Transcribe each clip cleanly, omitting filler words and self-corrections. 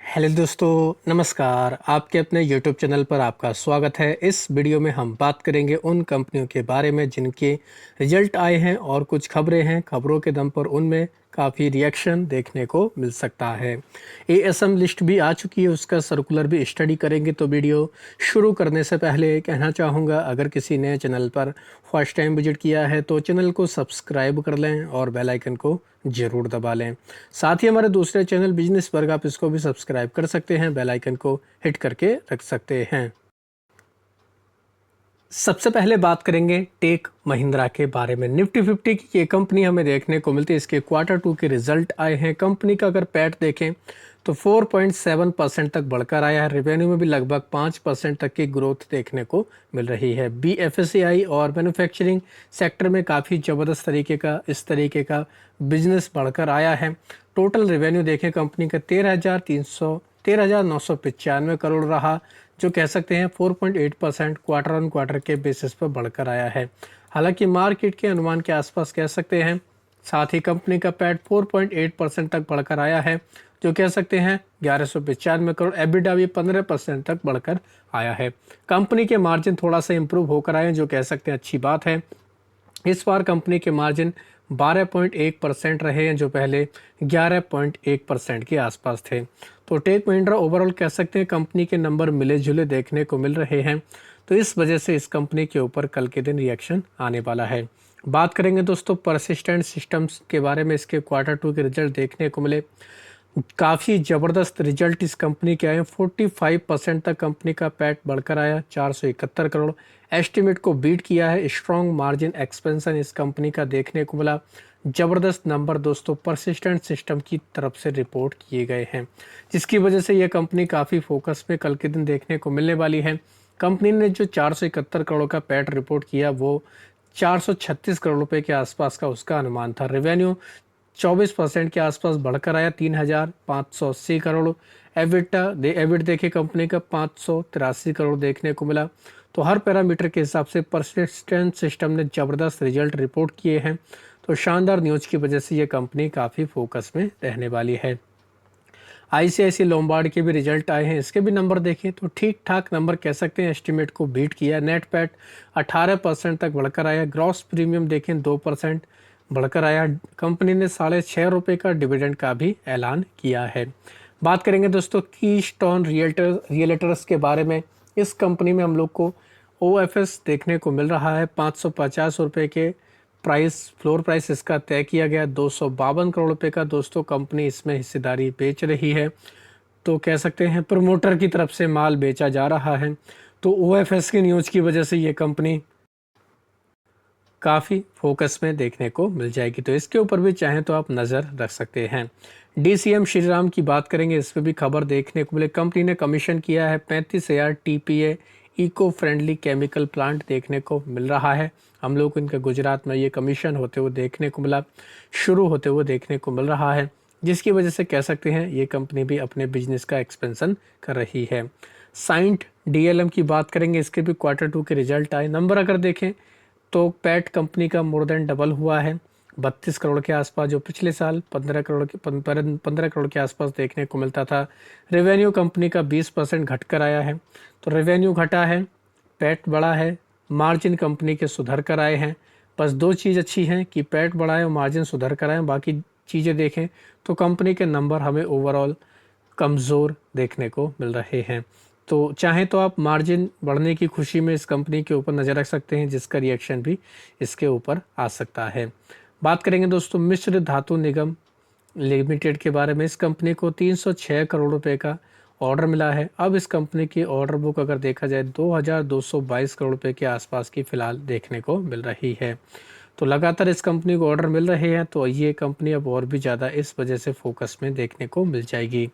Hello दोस्तों, नमस्कार। आपके अपने यूट्यूब चैनल पर आपका स्वागत है। इस वीडियो में हम बात करेंगे उन कंपनियों के बारे में जिनके रिजल्ट आए हैं और कुछ खबरें हैं। खबरों के दम पर उनमें काफ़ी रिएक्शन देखने को मिल सकता है। एएसएम लिस्ट भी आ चुकी है, उसका सर्कुलर भी स्टडी करेंगे। तो वीडियो शुरू करने से पहले कहना चाहूँगा, अगर किसी नए चैनल पर फर्स्ट टाइम विजिट किया है तो चैनल को सब्सक्राइब कर लें और बेल आइकन को ज़रूर दबा लें। साथ ही हमारे दूसरे चैनल बिजनेस वर्ग, आप इसको भी सब्सक्राइब कर सकते हैं, बेल आइकन को हिट करके रख सकते हैं। सबसे पहले बात करेंगे टेक महिंद्रा के बारे में। निफ्टी 50 की ये कंपनी हमें देखने को मिलती है। इसके क्वार्टर 2 के रिजल्ट आए हैं। कंपनी का अगर पैट देखें तो 4.7% तक बढ़कर आया है। रेवेन्यू में भी लगभग 5% तक की ग्रोथ देखने को मिल रही है। बीएफसीआई और मैन्युफैक्चरिंग सेक्टर में काफ़ी ज़बरदस्त तरीके का इस तरीके का बिजनेस बढ़कर आया है। टोटल रेवेन्यू देखें कंपनी का 13,995 करोड़ रहा, जो कह सकते हैं 4.8% क्वार्टर ऑन क्वार्टर के बेसिस पर बढ़कर आया है। हालांकि मार्केट के अनुमान के आसपास कह सकते हैं। साथ ही कंपनी का पैट 4.8% तक बढ़कर आया है, जो कह सकते हैं 1195 करोड़। एबिटा भी 15% तक बढ़कर आया है। कंपनी के मार्जिन थोड़ा सा इंप्रूव होकर आए हैं, जो कह सकते हैं अच्छी बात है। इस बार कंपनी के मार्जिन 12.1% रहे हैं, जो पहले 11.1% के आसपास थे। तो टेक महिंद्रा ओवरऑल कह सकते हैं कंपनी के नंबर मिले जुले देखने को मिल रहे हैं। तो इस वजह से इस कंपनी के ऊपर कल के दिन रिएक्शन आने वाला है। बात करेंगे दोस्तों परसिस्टेंट सिस्टम्स के बारे में। इसके क्वार्टर 2 के रिजल्ट देखने को मिले। काफ़ी ज़बरदस्त रिजल्ट इस कंपनी के आए। 45% तक कंपनी का पैट बढ़कर आया, 471 करोड़। एस्टिमेट को बीट किया है। स्ट्रॉन्ग मार्जिन एक्सपेंशन इस कंपनी का देखने को मिला। ज़बरदस्त नंबर दोस्तों परसिस्टेंट सिस्टम की तरफ से रिपोर्ट किए गए हैं, जिसकी वजह से यह कंपनी काफ़ी फोकस में कल के दिन देखने को मिलने वाली है। कंपनी ने जो 471 करोड़ का पैट रिपोर्ट किया, वो 436 करोड़ रुपए के आसपास का उसका अनुमान था। रेवेन्यू 24% के आसपास बढ़कर आया, 3,580 करोड़। एबिट देखिए कंपनी का 583 करोड़ देखने को मिला। तो हर पैरामीटर के हिसाब से परसिस्टेंट सिस्टम ने ज़बरदस्त रिजल्ट रिपोर्ट किए हैं। तो शानदार न्यूज़ की वजह से ये कंपनी काफ़ी फोकस में रहने वाली है। आईसीआईसीआई लोम्बार्ड के भी रिजल्ट आए हैं। इसके भी नंबर देखें तो ठीक ठाक नंबर कह सकते हैं। एस्टिमेट को बीट किया। नेट पैट 18% तक बढ़कर आया। ग्रॉस प्रीमियम देखें 2% बढ़कर आया। कंपनी ने ₹6.5 का डिविडेंड का भी ऐलान किया है। बात करेंगे दोस्तों कीस्टोन रियल्टर्स के बारे में। इस कंपनी में हम लोग को ओएफएस देखने को मिल रहा है। ₹550 के फ्लोर प्राइस इसका तय किया गया। 252 करोड़ रुपए का दोस्तों कंपनी इसमें हिस्सेदारी बेच रही है। तो कह सकते हैं प्रमोटर की तरफ से माल बेचा जा रहा है। तो ओएफएस की न्यूज़ की वजह से ये कंपनी काफ़ी फोकस में देखने को मिल जाएगी। तो इसके ऊपर भी चाहें तो आप नज़र रख सकते हैं। डीसीएम श्रीराम की बात करेंगे, इस पर भी खबर देखने को मिले। कंपनी ने कमीशन किया है 35,000 TPA eco friendly chemical plant देखने को मिल रहा है। हम लोग को इनके गुजरात में ये कमीशन होते हुए देखने को मिला, शुरू होते हुए देखने को मिल रहा है, जिसकी वजह से कह सकते हैं ये कंपनी भी अपने बिजनेस का एक्सपेंशन कर रही है। साइंट डीएलएम की बात करेंगे, इसके भी क्वार्टर 2 के रिजल्ट आए। नंबर अगर देखें तो पैट कंपनी का मोर देन डबल हुआ है, 32 करोड़ के आसपास, जो पिछले साल 15 करोड़ के आसपास देखने को मिलता था। रेवेन्यू कंपनी का 20% घटकर आया है। तो रेवेन्यू घटा है, पैट बढ़ा है, मार्जिन कंपनी के सुधर कर आए हैं। बस दो चीज़ अच्छी हैं कि पैट बढ़ा है और मार्जिन सुधर कर आए हैं। बाकी चीज़ें देखें तो कंपनी के नंबर हमें ओवरऑल कमज़ोर देखने को मिल रहे हैं। तो चाहें तो आप मार्जिन बढ़ने की खुशी में इस कंपनी के ऊपर नज़र रख सकते हैं, जिसका रिएक्शन भी इसके ऊपर आ सकता है। बात करेंगे दोस्तों मिश्र धातु निगम लिमिटेड के बारे में। इस कंपनी को 306 करोड़ रुपए का ऑर्डर मिला है। अब इस कंपनी की ऑर्डर बुक अगर देखा जाए 2,222 करोड़ रुपए के आसपास की फ़िलहाल देखने को मिल रही है। तो लगातार इस कंपनी को ऑर्डर मिल रहे हैं, तो ये कंपनी अब और भी ज़्यादा इस वजह से फोकस में देखने को मिल जाएगी।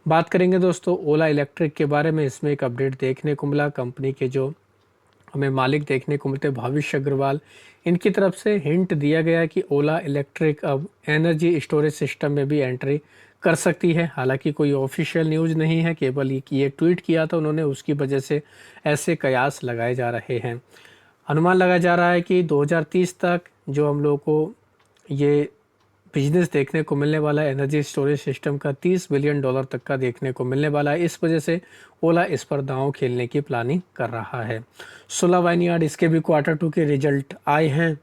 बात करेंगे दोस्तों ओला इलेक्ट्रिक के बारे में। इसमें एक अपडेट देखने को मिला। कंपनी के जो हमें मालिक देखने को मिलते हैं भविष्य अग्रवाल, इनकी तरफ से हिंट दिया गया कि ओला इलेक्ट्रिक अब एनर्जी स्टोरेज सिस्टम में भी एंट्री कर सकती है। हालांकि कोई ऑफिशियल न्यूज़ नहीं है, केवल ये ट्वीट किया था उन्होंने, उसकी वजह से ऐसे कयास लगाए जा रहे हैं। अनुमान लगाया जा रहा है कि 2030 तक जो हम लोग को ये बिजनेस देखने को मिलने वाला है। एनर्जी स्टोरेज सिस्टम का $30 बिलियन तक का देखने को मिलने वाला है। इस वजह से ओला इस पर दांव खेलने की प्लानिंग कर रहा है। सोला वाइनयार्ड, इसके भी Q2 के रिजल्ट आए हैं।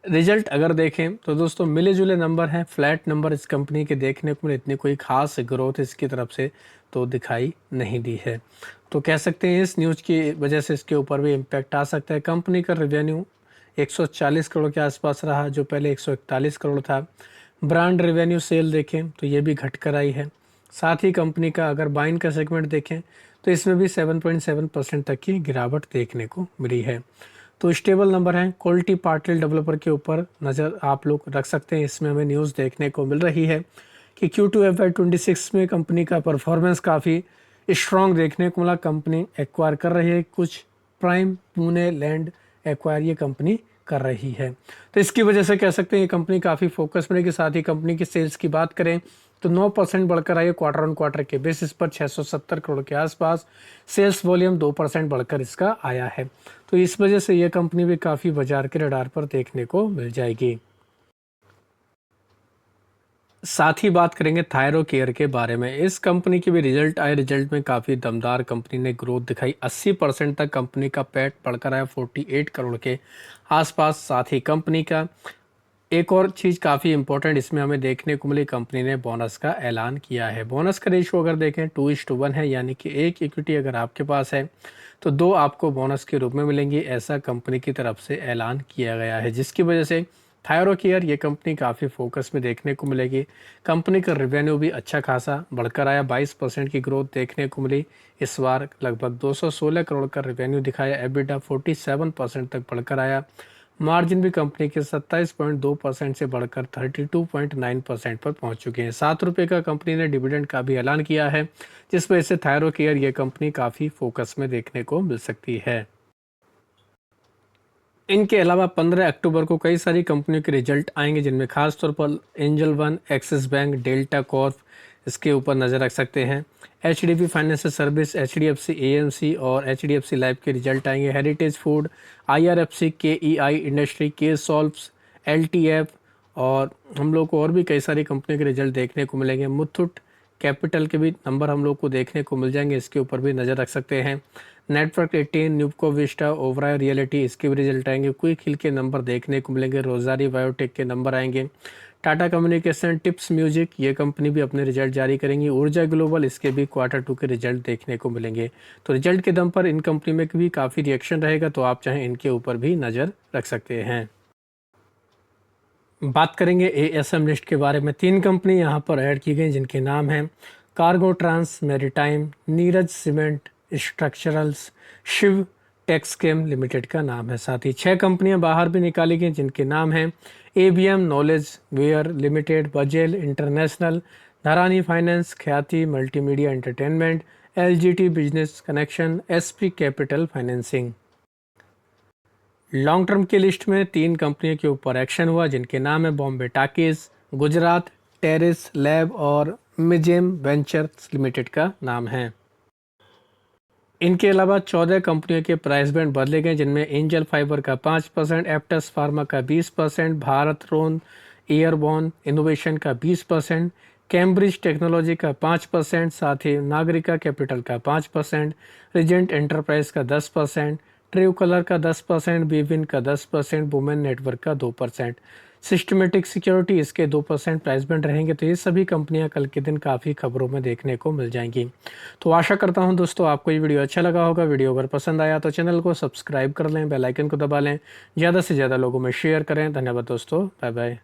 रिजल्ट अगर देखें तो दोस्तों मिले जुले नंबर हैं, फ्लैट नंबर इस कंपनी के देखने को मिले, इतनी कोई खास ग्रोथ इसकी तरफ से तो दिखाई नहीं दी है। तो कह सकते हैं इस न्यूज़ की वजह से इसके ऊपर भी इम्पैक्ट आ सकता है। कंपनी का रेवेन्यू 140 करोड़ के आसपास रहा, जो पहले 141 करोड़ था। ब्रांड रेवेन्यू सेल देखें तो ये भी घट कर आई है। साथ ही कंपनी का अगर बाइन का सेगमेंट देखें तो इसमें भी 7.7% तक की गिरावट देखने को मिली है। तो स्टेबल नंबर हैं। क्वालिटी पार्टिल डेवलपर के ऊपर नज़र आप लोग रख सकते हैं। इसमें हमें न्यूज़ देखने को मिल रही है कि Q2 FY26 में कंपनी का परफॉर्मेंस काफ़ी स्ट्रॉन्ग देखने को मिला। कंपनी एक्वायर कर रही है कुछ प्राइम पुणे लैंड एक्वायर ये कंपनी कर रही है, तो इसकी वजह से कह सकते हैं ये कंपनी काफ़ी फोकस में रहेगी। साथ ही कंपनी की सेल्स की बात करें तो 9% बढ़कर आई है क्वार्टर के बेसिस पर 670 करोड़ के आसपास। सेल्स वॉल्यूम 2% बढ़कर इसका आया है, तो इस वजह से यह कंपनी भी काफ़ी बाजार के रडार पर देखने को मिल जाएगी। साथ ही बात करेंगे थायरोकेयर के बारे में। इस कंपनी के भी रिजल्ट आए, रिजल्ट में काफ़ी दमदार कंपनी ने ग्रोथ दिखाई। 80% तक कंपनी का पैट बढ़कर आया 48 करोड़ के आसपास। साथ ही कंपनी का एक और चीज़ काफ़ी इंपॉर्टेंट इसमें हमें देखने को मिली, कंपनी ने बोनस का ऐलान किया है। बोनस का रेशियो अगर देखें 2:1 है, यानी कि एक इक्विटी अगर आपके पास है तो 2 आपको बोनस के रूप में मिलेंगी, ऐसा कंपनी की तरफ से ऐलान किया गया है। जिसकी वजह से थायरोकेयर ये कंपनी काफ़ी फोकस में देखने को मिलेगी। कंपनी का रेवेन्यू भी अच्छा खासा बढ़कर आया, 22% की ग्रोथ देखने को मिली। इस बार लगभग 216 करोड़ का रेवेन्यू दिखाया। एबिटा 47% तक बढ़कर आया। मार्जिन भी कंपनी के 27.2% से बढ़कर 32.9% पर पहुंच चुके हैं। ₹7 का कंपनी ने डिविडेंड का भी ऐलान किया है, जिस वजह से थायरोकेयर ये कंपनी काफ़ी फोकस में देखने को मिल सकती है। इनके अलावा 15 अक्टूबर को कई सारी कंपनियों के रिजल्ट आएंगे, जिनमें खास तौर पर angel one, axis bank, delta Corp इसके ऊपर नज़र रख सकते हैं। HDB financial service, HDFC AMC और HDFC लाइफ के रिजल्ट आएंगे। Heritage food, IRFC, KEI industry, के सॉल्व्स, LTF और हम लोग को और भी कई सारी कंपनियों के रिजल्ट देखने को मिलेंगे। मुथूट कैपिटल के भी नंबर हम लोग को देखने को मिल जाएंगे, इसके ऊपर भी नज़र रख सकते हैं। नेटवर्क 18, न्यूको विस्टा, ओवराय रियलिटी इसके भी रिजल्ट आएंगे। क्विक हिल के नंबर देखने को मिलेंगे। रोजारी बायोटेक के नंबर आएंगे। टाटा कम्युनिकेशन, टिप्स म्यूजिक ये कंपनी भी अपने रिजल्ट जारी करेंगी। ऊर्जा ग्लोबल इसके भी Q2 के रिजल्ट देखने को मिलेंगे। तो रिजल्ट के दम पर इन कंपनी में भी काफ़ी रिएक्शन रहेगा, तो आप चाहें इनके ऊपर भी नज़र रख सकते हैं। बात करेंगे ASM लिस्ट के बारे में। 3 कंपनी यहाँ पर ऐड की गई, जिनके नाम हैं Cargo Trans Maritime, Neeraj Cement Structurals, Shiv Texchem Limited का नाम है। साथ ही 6 कंपनियां बाहर भी निकाली गई, जिनके नाम हैं ABM Knowledge Ware Limited, Bajel International, Dharani Finance, Khyati Multimedia Entertainment, LGT Business Connection, SP Capital Financing. Long term की लिस्ट में 3 कंपनियों के ऊपर एक्शन हुआ, जिनके नाम है बॉम्बे टाकीज, गुजरात टेरिस लैब और मिजेम वेंचर्स लिमिटेड का नाम है। इनके अलावा 14 कंपनियों के प्राइस बैंड बदले गए, जिनमें एंजल फाइबर का 5%, एप्टस फार्मा का 20%, भारत रोन एयरबॉर्न इनोवेशन का 20%, कैम्ब्रिज टेक्नोलॉजी का 5%, साथ ही नागरिका कैपिटल का 5%, रिजेंट एंटरप्राइज का 10%, ट्रू कलर का 10%, बीविन का 10%, वुमेन नेटवर्क का 2%, सिस्टमेटिक सिक्योरिटी इसके 2% प्राइस बैंड रहेंगे। तो ये सभी कंपनियां कल के दिन काफ़ी खबरों में देखने को मिल जाएंगी। तो आशा करता हूं दोस्तों आपको ये वीडियो अच्छा लगा होगा। वीडियो अगर पसंद आया तो चैनल को सब्सक्राइब कर लें, बेल आइकन को दबा लें, ज़्यादा से ज़्यादा लोगों में शेयर करें। धन्यवाद दोस्तों, बाय बाय।